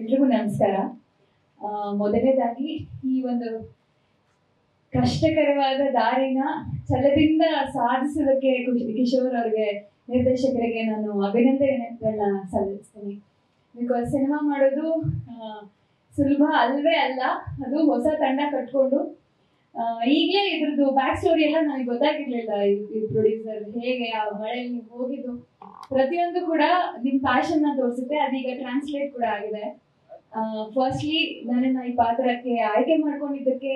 ಎಲ್ರಿಗೂ ನಮಸ್ಕಾರ. ಮೊದಲನೇದಾಗಿ ಈ ಒಂದು ಕಷ್ಟಕರವಾದ ದಾರಿನ ಛಲದಿಂದ ಸಾಧಿಸೋದಕ್ಕೆ ಕಿಶೋರ್ ಅವರಿಗೆ, ನಿರ್ದೇಶಕರಿಗೆ ನಾನು ಅಭಿನಂದನೆಗಳನ್ನ ಸಲ್ಲಿಸ್ತೀನಿ. ಬಿಕಾಸ್ ಸಿನಿಮಾ ಮಾಡೋದು ಸುಲಭ ಅಲ್ವೇ ಅಲ್ಲ. ಅದು ಹೊಸ ತಂಡ ಕಟ್ಕೊಂಡು ಈಗಲೇ ಇದ್ರದ್ದು ಬ್ಯಾಕ್ ಸ್ಟೋರಿ ಎಲ್ಲ ನನಗೆ ಗೊತ್ತಾಗಿರ್ಲಿಲ್ಲ. ಈ ಪ್ರೊಡ್ಯೂಸರ್ ಹೇಗೆ ಆ ಮಳೆಯಲ್ಲಿ ಹೋಗಿದ್ದು ಪ್ರತಿಯೊಂದು ಕೂಡ ನಿಮ್ ಪ್ಯಾಷನ್ ನ ತೋರಿಸುತ್ತೆ. ಅದೀಗ ಟ್ರಾನ್ಸ್ಲೇಟ್ ಕೂಡ ಆಗಿದೆ. ಫಸ್ಟ್ಲಿ ನನ್ನನ್ನ ಈ ಪಾತ್ರಕ್ಕೆ ಆಯ್ಕೆ ಮಾಡ್ಕೊಂಡಿದ್ದಕ್ಕೆ,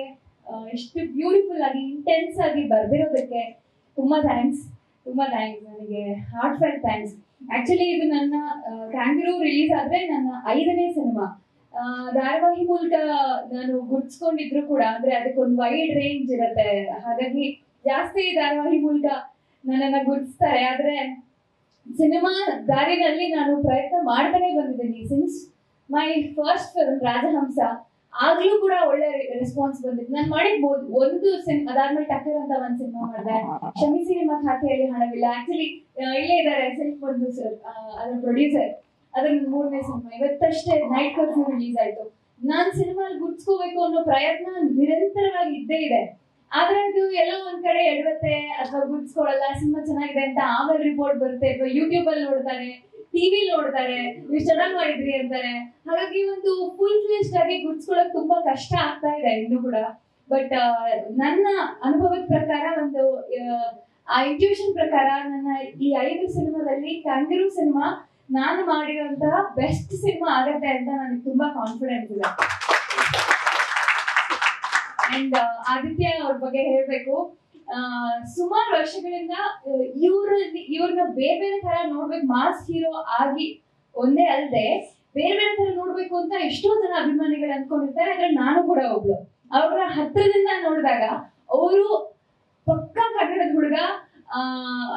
ಎಷ್ಟು ಬ್ಯೂಟಿಫುಲ್ ಆಗಿ ಇಂಟೆನ್ಸ್ ಆಗಿ ಬರ್ದಿರೋದಕ್ಕೆ ತುಂಬಾ ಥ್ಯಾಂಕ್ಸ್. ನನಗೆ ಹಾರ್ಟ್ ಫೆಲ್ ಥ್ಯಾಂಕ್ಸ್. ಆಕ್ಚುಲಿ ಇದು ನನ್ನ ಕ್ಯಾಂಗರೂ ರಿಲೀಸ್ ಆದ್ರೆ ನನ್ನ 5ನೇ ಸಿನಿಮಾ. ಧಾರಾವಾಹಿ ಮೂಲಕ ನಾನು ಗುರ್ತಿಸ್ಕೊಂಡಿದ್ರು ಕೂಡ, ಅಂದ್ರೆ ಅದಕ್ಕೊಂದು ವೈಡ್ ರೇಂಜ್ ಇರುತ್ತೆ, ಹಾಗಾಗಿ ಜಾಸ್ತಿ ಧಾರಾವಾಹಿ ಮೂಲಕ ನನ್ನನ್ನ ಗುರ್ತಿಸ್ತಾರೆ. ಆದ್ರೆ ಸಿನಿಮಾ ದಾರಿನಲ್ಲಿ ನಾನು ಪ್ರಯತ್ನ ಮಾಡ್ತಾನೆ ಬಂದಿದ್ದೀನಿ. Since my first film Rajahamsa, ಆಗ್ಲೂ ಕೂಡ ಒಳ್ಳೆ ರೆಸ್ಪಾನ್ಸ್ ಬಂದಿತ್ತು. ನಾನು ಮಾಡಿರ್ಬೋದು ಒಂದು ಅದಾದ್ಮೇಲೆ ಟಕ್ಕರ್ ಅಂತ ಒಂದ್ ಸಿನಿಮಾ ಮಾಡಿದೆ. ಕ್ಷಮಿಸಿ ನಿಮ್ಮ ಖಾತೆಯಲ್ಲಿ ಹಣವಿಲ್ಲ, ಆಕ್ಚುಲಿ ಇಲ್ಲೇ ಇದ್ದಾರೆ ಸಿಲ್ಕ್ ಬಂದು ಸರ್, ಅದರ ಪ್ರೊಡ್ಯೂಸರ್. ಅದನ್ನ 3ನೇ ಸಿನಿಮಾ ಇವತ್ತಷ್ಟೇ ನೈಟ್ ಕರ್ಫ್ಯೂ ರಿಲೀಸ್ ಆಯ್ತು. ನಾನ್ ಸಿನಿಮಾಲ್ ಗುರ್ತಿಸ್ಕೋಬೇಕು ಅನ್ನೋ ಪ್ರಯತ್ನ ನಿರಂತರವಾಗಿ ಇದ್ದೇ ಇದೆ. ಆದ್ರೆ ಅದು ಎಲ್ಲೋ ಒಂದ್ ಕಡೆ ಎಡವತ್ತೆ, ಅಥವಾ ಗುರ್ತಿಸ್ಕೊಳಲ್ಲ. ಸಿನಿಮಾ ಚೆನ್ನಾಗಿದೆ ಅಂತ ಆಮೇಲೆ ರಿಪೋರ್ಟ್ ಬರುತ್ತೆ, ಅಥವಾ ಯೂಟ್ಯೂಬ್ ಅಲ್ಲಿ ನೋಡ್ತಾರೆ, ಟಿವಿ ನೋಡ್ತಾರೆ, ನೀವು ಚೆನ್ನಾಗಿ ಮಾಡಿದ್ರಿ ಅಂತಾರೆ. ಹಾಗಾಗಿ ಒಂದು ಫುಲ್ ಫ್ಲೆಶ್ಡ್ ಆಗಿ ಗುರ್ತಿಸ್ಕೊಳಕ್ ತುಂಬಾ ಕಷ್ಟ ಆಗ್ತಾ ಇದೆ ಇನ್ನು ಕೂಡ. ಬಟ್ ನನ್ನ ಅನುಭವದ ಪ್ರಕಾರ, ಒಂದು ಆ ಇಂಟ್ಯೂಷನ್ ಪ್ರಕಾರ, ನನ್ನ ಈ 5 ಸಿನಿಮಾದಲ್ಲಿ ಕ್ಯಾಂಗರೂ ಸಿನಿಮಾ ನಾನು ಮಾಡಿರುವಂತಹ ಬೆಸ್ಟ್ ಸಿನಿಮಾ ಆಗತ್ತೆ ಅಂತ ನನಗೆ ತುಂಬಾ ಕಾನ್ಫಿಡೆನ್ಸ್ ಇದೆ. ಅಂಡ್ ಆದಿತ್ಯ ಅವ್ರ ಬಗ್ಗೆ ಹೇಳ್ಬೇಕು. ಸುಮಾರು ವರ್ಷಗಳಿಂದ ಇವ್ರನ್ನ ಬೇರೆ ಬೇರೆ ತರ ನೋಡ್ಬೇಕು, ಮಾಸ್ ಹೀರೋ ಆಗಿ ಒಂದೇ ಅಲ್ಲದೆ ಬೇರೆ ಬೇರೆ ತರ ನೋಡ್ಬೇಕು ಅಂತ ಎಷ್ಟೋ ಜನ ಅಭಿಮಾನಿಗಳು ಅನ್ಕೊಂಡಿರ್ತಾರೆ. ಅದ್ರಲ್ಲಿ ನಾನು ಕೂಡ ಒಬ್ಳು. ಅವ್ರ ಹತ್ರದಿಂದ ನೋಡಿದಾಗ ಅವರು ಪಕ್ಕಾ ಕನ್ನಡದ ಹುಡುಗ,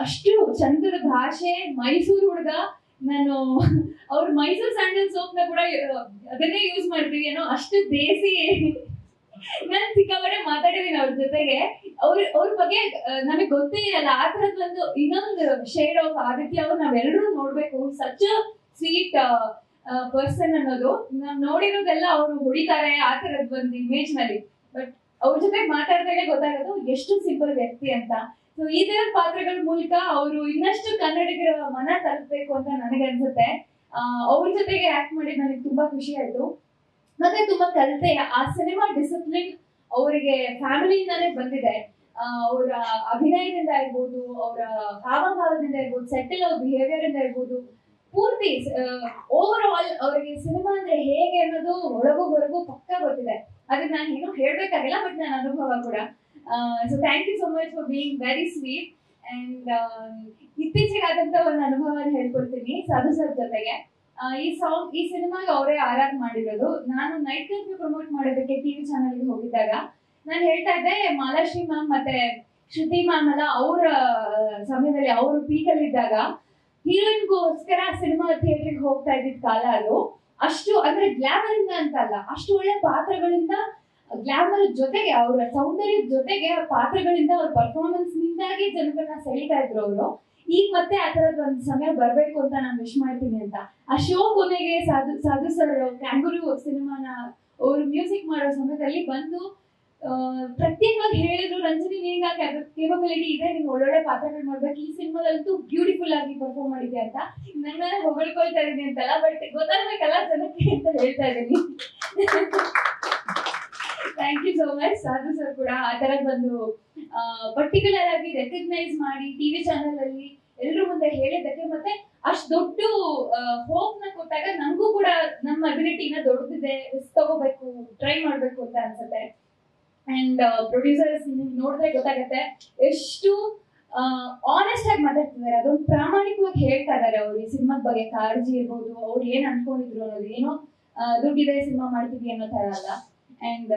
ಅಷ್ಟು ಚಂದದ ಭಾಷೆ, ಮೈಸೂರು ಹುಡುಗ. ನಾನು ಅವ್ರ ಮೈಸೂರು ಸ್ಯಾಂಡಲ್ ಸೋಪ್ನ ಕೂಡ ಅದನ್ನೇ ಯೂಸ್ ಮಾಡ್ತೀವಿ ಅನ್ನೋ ಅಷ್ಟು ದೇಸಿ. ನಾನು ಸಿಕ್ಕಾಪಟ್ಟೆ ಮಾತಾಡಿದೀನಿ ಅವ್ರ ಜೊತೆಗೆ. ಅವ್ರ ಬಗ್ಗೆ ನಮಗೆ ಗೊತ್ತೇ ಇರಲ್ಲ. ಆ ತರದ್ ಒಂದು ಇನ್ನೊಂದು ಶೇಡ್ ಆಫ್ ಆದಿತ್ಯ ಅವ್ರು ನಾವೆಲ್ಲರೂ ನೋಡ್ಬೇಕು. ಸಚ್ ಸ್ವೀಟ್ ಪರ್ಸನ್ ಅನ್ನೋದು ನಾವ್ ನೋಡಿರೋದೆಲ್ಲ ಅವ್ರು ಹೊಡಿತಾರೆ ಆ ತರದ್ ಒಂದು ಇಮೇಜ್ ನಲ್ಲಿ. ಬಟ್ ಅವ್ರ ಜೊತೆ ಮಾತಾಡಿದಾಗ ಗೊತ್ತಾಗೋದು ಎಷ್ಟು ಸಿಂಪಲ್ ವ್ಯಕ್ತಿ ಅಂತ. ಸೊ ಈ ತರದ ಪಾತ್ರಗಳ ಮೂಲಕ ಅವರು ಇನ್ನಷ್ಟು ಕನ್ನಡಿಗರ ಮನ ತಲುಪಬೇಕು ಅಂತ ನನಗನ್ಸುತ್ತೆ. ಅವ್ರ ಜೊತೆಗೆ ಆಕ್ಟ್ ಮಾಡಿ ನನಗೆ ತುಂಬಾ ಖುಷಿ ಆಯ್ತು. ಮತ್ತೆ ತುಂಬಾ ಕಲಿತೆ. ಆ ಸಿನಿಮಾ ಡಿಸಿಪ್ಲಿನ್ ಅವರಿಗೆ ಫ್ಯಾಮಿಲಿಯಿಂದಾನೇ ಬಂದಿದೆ. ಅವರ ಅಭಿನಯದಿಂದ ಇರ್ಬೋದು, ಅವರ ಹಾವಭಾವದಿಂದ ಇರ್ಬೋದು, ಸೆಟಲ್ ಅವ್ರ ಬಿಹೇವಿಯರ್ ಇಂದ ಇರ್ಬೋದು, ಪೂರ್ತಿ ಓವರ್ ಆಲ್ ಅವರಿಗೆ ಸಿನಿಮಾ ಅಂದ್ರೆ ಹೇಗೆ ಅನ್ನೋದು ಒಳಗೂ ಹೊರಗೂ ಪಕ್ಕ ಗೊತ್ತಿದೆ. ಅದನ್ನ ನಾನು ಏನೂ ಹೇಳ್ಬೇಕಾಗಿಲ್ಲ, ಬಟ್ ನನ್ನ ಅನುಭವ ಕೂಡ. So thank you so much for being very sweet. And ಇತ್ತೀಚೆಗಾದಂತ ಒಂದು ಅನುಭವ ಹೇಳ್ಕೊಳ್ತೀನಿ ಸಾಧು ಸರ್ ಜೊತೆಗೆ. ಈ ಸಿನಿಮಾಗೆ ಅವರೇ ಆರ್ ಮಾಡಿರೋದು. ನಾನು ನೈಟ್ ಕರ್ಫ್ಯೂ ಪ್ರಮೋಟ್ ಮಾಡೋದಕ್ಕೆ ಟಿವಿ ಚಾನಲ್ಗೆ ಹೋಗಿದ್ದಾಗ ನಾನು ಹೇಳ್ತಾ ಇದ್ದೆ, ಮಾಲಾಶ್ರೀ ಮ್ಯಾಮ್ ಮತ್ತೆ ಶ್ರುತಿ ಮ್ಯಾಮ್ ಎಲ್ಲ ಅವರ ಸಮಯದಲ್ಲಿ ಅವರು ಪೀಕಲ್ಲಿ ಇದ್ದಾಗ ಹೀರೋಯಿನ್ಗೋಸ್ಕರ ಸಿನಿಮಾ ಥಿಯೇಟರ್ಗೆ ಹೋಗ್ತಾ ಇದ್ದಿದ್ ಕಾಲ ಅದು. ಅಷ್ಟು ಅಂದ್ರೆ ಗ್ಲಾಮರ್ ಇಂದ ಅಂತ ಅಲ್ಲ, ಅಷ್ಟು ಒಳ್ಳೆ ಪಾತ್ರಗಳಿಂದ, ಗ್ಲಾಮರ್ ಜೊತೆಗೆ ಅವರ ಸೌಂದರ್ಯದ ಜೊತೆಗೆ ಪಾತ್ರಗಳಿಂದ, ಅವ್ರ ಪರ್ಫಾರ್ಮೆನ್ಸ್ ನಿಂದಾಗಿ ಜನಗಳನ್ನ ಸೆಳೀತಾ ಇದ್ರು ಅವರು. ಈಗ ಮತ್ತೆ ಆ ತರದ್ ಒಂದು ಸಮಯ ಬರ್ಬೇಕು ಅಂತ ನಾನು ವಿಶ್ ಮಾಡ್ತೀನಿ ಅಂತ. ಆ ಶೋ ಕೊನೆಗೆ ಸಾಧು ಸರ್ ಕ್ಯಾಂಗರೂ ಸಿನಿಮಾನ ಅವ್ರು ಮ್ಯೂಸಿಕ್ ಮಾಡೋ ಸಮಯದಲ್ಲಿ ಬಂದು ಪ್ರತ್ಯೇಕವಾಗಿ ಹೇಳಿದ್ರು, ರಂಜನಿ ನಿಂಗೆ ಕೇಪಬಿಲಿಟಿ ಇದೆ, ನೀವು ಒಳ್ಳೊಳ್ಳೆ ಪಾತ್ರಗಳು ಮಾಡ್ಬೇಕು, ಈ ಸಿನಿಮಾದಲ್ಲಂತೂ ಬ್ಯೂಟಿಫುಲ್ ಆಗಿ ಪರ್ಫಾರ್ಮ್ ಮಾಡಿದ್ಯಾ ಅಂತ. ನನ್ನ ಹೊಗಳ್ಕೊಳ್ತಾ ಇದೀನಿ ಅಂತಲ್ಲ, ಬಟ್ ಗೊತ್ತಾಗ್ಬೇಕಲ್ಲ ಜನಕ್ಕೆ ಅಂತ ಹೇಳ್ತಾ ಇದೀನಿ. Thank you so much. Sadhu sir ಕೂಡ ಆ ತರ ಬಂದು ಪರ್ಟಿಕ್ಯುಲರ್ ಆಗಿ ರೆಕಗ್ನೈಸ್ ಮಾಡಿ ಟಿವಿ ಚಾನೆಲ್ ಅಲ್ಲಿ ಎಲ್ರ ಮುಂದೆ ಹೇಳಿದ್ದಕ್ಕೆ, ಮತ್ತೆ ಅಷ್ಟು ದೊಡ್ಡ ಹೋಪ್ ನ ಕೊಟ್ಟಾಗ ನಂಗೂ ಕೂಡ ನಮ್ಮ ಅಬಿಲಿಟಿನ ದೊಡ್ಡದಿದೆ, ತಗೋಬೇಕು, ಟ್ರೈ ಮಾಡ್ಬೇಕು ಅಂತ ಅನ್ಸುತ್ತೆ. ಅಂಡ್ ಪ್ರೊಡ್ಯೂಸರ್ಸ್ ನೋಡಿದ್ರೆ ಗೊತ್ತಾಗತ್ತೆ ಎಷ್ಟು ಆನೆಸ್ಟ್ ಆಗಿ ಮಾತಾಡ್ತಿದ್ದಾರೆ. ಅದೊಂದು ಪ್ರಾಮಾಣಿಕವಾಗಿ ಹೇಳ್ತಾ ಇದಾರೆ. ಅವ್ರು ಈ ಸಿನಿಮಾದ ಬಗ್ಗೆ ಕಾಳಜಿ ಇರ್ಬೋದು, ಅವ್ರು ಏನ್ ಅನ್ಕೊಂಡಿದ್ರು ಅನ್ನೋದು, ಏನೋ ದುಡ್ಡಿದೆ ಸಿನಿಮಾ ಮಾಡ್ತೀವಿ ಅನ್ನೋ ತರ ಅಲ್ಲ. ಅಂಡ್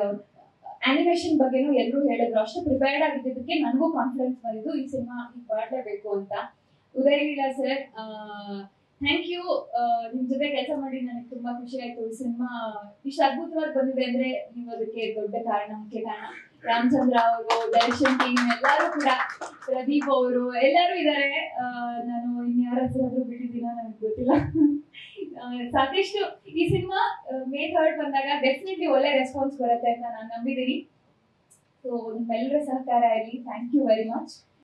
ಅನಿಮೇಷನ್ ಬಗ್ಗೆನೂ ಎಲ್ಲರೂ ಹೇಳಿದ್ರು. ಅಷ್ಟು ಪ್ರಿಪೇರ್ಡ್ ಆಗಿದ್ದಕ್ಕೆ ನನಗೂ ಕಾನ್ಫಿಡೆನ್ಸ್ ಬಂದಿದ್ದು ಈ ಸಿನಿಮಾ ಈಗ ಮಾಡಲೇಬೇಕು ಅಂತ. Uday Leela sir, thank you. ನಿಮ್ ಜೊತೆ ಕೆಲಸ ಮಾಡಿ ನನಗೆ ತುಂಬಾ ಖುಷಿ ಆಯ್ತು. ಈ ಸಿನಿಮಾ ಇಷ್ಟು ಅದ್ಭುತವಾಗಿ ಬಂದಿದೆ ಅಂದ್ರೆ ನೀವು ಅದಕ್ಕೆ ದೊಡ್ಡ ಕಾರಣ, ಮುಖ್ಯ ಕಾರಣ. ರಾಮಚಂದ್ರ ಅವರು, ದರ್ಶನ್ ಟೀಮ್ ಎಲ್ಲರೂ ಕೂಡ, ಪ್ರದೀಪ್ ಅವರು ಎಲ್ಲರೂ ಇದ್ದಾರೆ. ನಾನು ಇನ್ಯಾರ ಹೆಸರಾದ್ರೂ ಬಿಟ್ಟಿದ್ದೀನ ನನಗೆ ಗೊತ್ತಿಲ್ಲ. ಸಾಕಷ್ಟು ಈ ಸಿನಿಮಾ May 3rd ಬಂದಾಗ ಡೆಫಿನೆಟ್ಲಿ ಒಳ್ಳೆ ರೆಸ್ಪಾನ್ಸ್ ಬರುತ್ತೆ ಅಂತ ನಾನು ನಂಬಿದ್ದೀನಿ. ಸೊ ನಿಮ್ಮೆಲ್ಲರ ಸಹಕಾರ ಇರಲಿ. Thank you very much.